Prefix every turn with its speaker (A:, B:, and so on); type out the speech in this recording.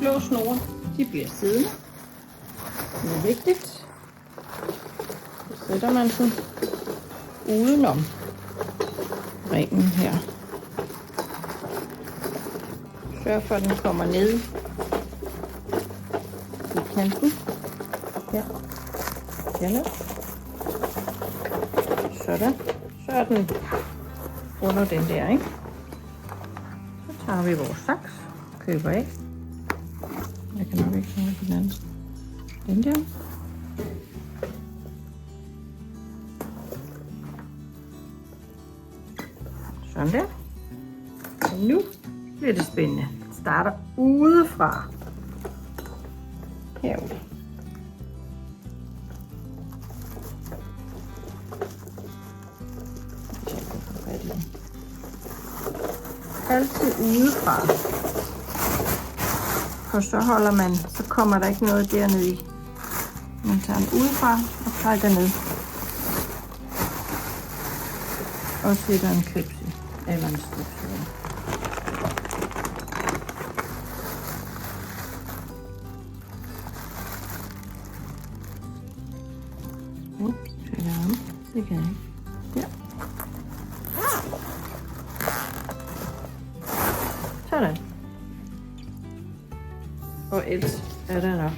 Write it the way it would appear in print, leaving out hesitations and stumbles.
A: blå snore, de bliver siddende. Det er vigtigt. Så sætter man den udenom ringen her. Sørg for, at den kommer ned i kanten. Her. Her. Sådan. Så er den under den der, ikke? Så tager vi vores saks, køber af. Jeg kan nok ikke tage den anden. Den der. Sådan der. Og nu bliver det spændende. Det starter udefra. Herude. Altid udefra. Og så holder man, så kommer der ikke noget dernede i. Man tager den udefra og trækker ned. Og sætter en klips i. Eller en strips i. Det kan jeg ikke. Der. Sådan. Og ellers er der nok.